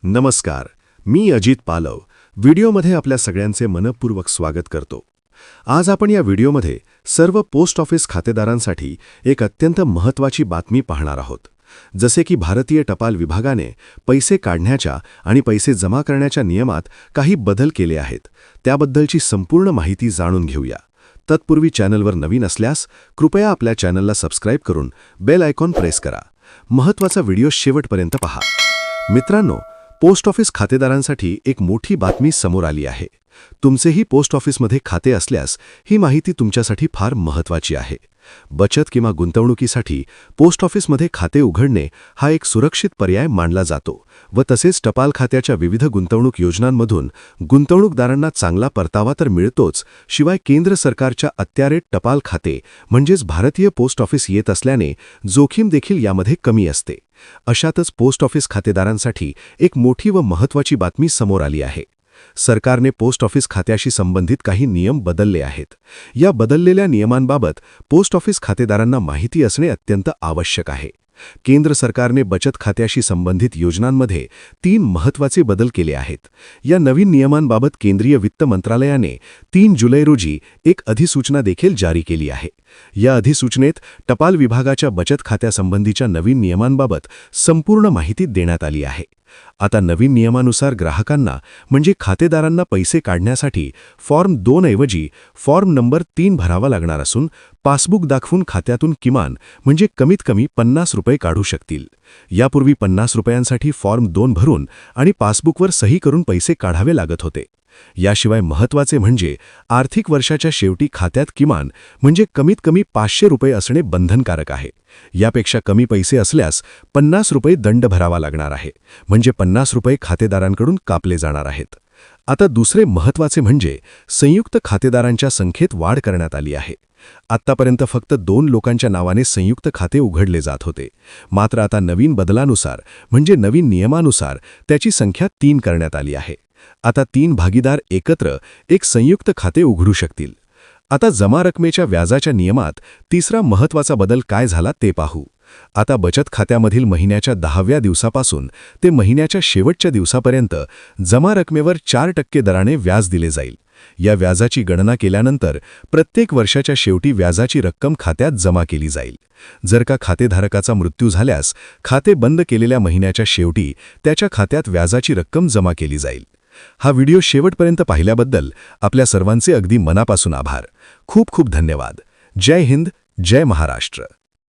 नमस्कार, मी अजित पालव व्हिडिओमध्ये आपल्या सगळ्यांचे मनपूर्वक स्वागत करतो. आज आपण या व्हिडिओमध्ये सर्व पोस्ट ऑफिस खातेदारांसाठी एक अत्यंत महत्त्वाची बातमी पाहणार आहोत. जसे की भारतीय टपाल विभागाने पैसे काढण्याच्या आणि पैसे जमा करण्याच्या नियमात काही बदल केले आहेत, त्याबद्दलची संपूर्ण माहिती जाणून घेऊया. तत्पूर्वी चॅनलवर नवीन असल्यास कृपया आपल्या चॅनलला सबस्क्राईब करून बेल आयकॉन प्रेस करा. महत्त्वाचा व्हिडिओ शेवटपर्यंत पहा. मित्रांनो, पोस्ट ऑफिस खातेदारांसाठी एक मोठी बातमी समोर आली आहे. तुमचेही पोस्ट ऑफिसमध्ये खाते असल्यास ही माहिती तुमच्यासाठी फार महत्त्वाची आहे. बचत किंवा गुंतवणुकीसाठी पोस्ट ऑफिसमध्ये खाते उघडणे हा एक सुरक्षित पर्याय मानला जातो व तसेच टपाल खात्याच्या विविध गुंतवणूक योजनांमधून गुंतवणूकदारांना चांगला परतावा तर मिळतोच, शिवाय केंद्र सरकारच्या अत्यारेट टपाल खाते म्हणजेच भारतीय पोस्ट ऑफिस येत असल्याने जोखीम देखील यामध्ये कमी असते. अशातच पोस्ट ऑफिस खातेदारांसाठी एक मोठी व महत्त्वाची बातमी समोर आली आहे. सरकारने पोस्ट ऑफिस खात्याशी संबंधित काही नियम बदलले आहेत. या बदललेल्या नियमांबाबत पोस्ट ऑफिस खातेदारांना माहिती असणे अत्यंत आवश्यक आहे. केंद्र सरकारने बचत खात्याशी संबंधित योजनांमध्ये 3 महत्त्वाचे बदल केले आहेत. या नवीन नियमांबाबत केंद्रीय वित्त मंत्रालयाने 3 जुलै रोजी एक अधिसूचना देखील जारी केली आहे. या अधिसूचनेत टपाल विभागाच्या बचत खात्यासंबंधीच्या नवीन नियमांबाबत संपूर्ण माहिती देण्यात आली आहे. आता नवीन नियमानुसार ग्राहकांना म्हणजे खातेदारांना पैसे काढण्यासाठी फॉर्म 2 ऐवजी फॉर्म नंबर 3 भरावा लागणार असून पासबुक दाखवून खात्यातून किमान म्हणजे कमीत कमी 50 रुपये काढू शकतील. यापूर्वी 50 रुपयांसाठी फॉर्म 2 भरून आणि पासबुकवर सही करून पैसे काढावे लागत होते. याशिवाय महत्त्वाचे म्हणजे आर्थिक वर्षाच्या शेवटी खात्यात किमान म्हणजे कमीत कमी 500 रुपये असणे बंधनकारक आहे. यापेक्षा कमी पैसे असल्यास 50 रुपये दंड भरावा लागणार आहे, म्हणजे 50 रुपये खातेदारांकडून कापले जाणार आहेत. आता दुसरे महत्त्वाचे म्हणजे संयुक्त खातेदारांच्या संख्येत वाढ करण्यात आली आहे. आत्तापर्यंत फक्त 2 लोकांच्या नावाने संयुक्त खाते उघडले जात होते, मात्र आता नवीन बदलानुसार म्हणजे नवीन नियमानुसार त्याची संख्या 3 करण्यात आली आहे. आता 3 भागीदार एकत्र एक संयुक्त खाते उघडू शकतील. आता जमा रकमेच्या व्याजाच्या नियमात तिसरा महत्त्वाचा बदल काय झाला ते पाहू. आता बचत खात्यामधील महिन्याच्या 10व्या दिवसापासून ते महिन्याच्या शेवटच्या दिवसापर्यंत जमा रकमेवर 4% दराने व्याज दिले जाईल. या व्याजाची गणना केल्यानंतर प्रत्येक वर्षाच्या शेवटी व्याजाची रक्कम खात्यात जमा केली जाईल. जर का खातेधारकाचा मृत्यू झाल्यास खाते बंद केलेल्या महिन्याच्या शेवटी त्याच्या खात्यात व्याजाची रक्कम जमा केली जाईल. हा व्हिडिओ शेवटपर्यंत पाहिल्याबद्दल आपल्या सर्वांचे अगदी मनापासून आभार. खूप खूप धन्यवाद. जय हिंद, जय महाराष्ट्र.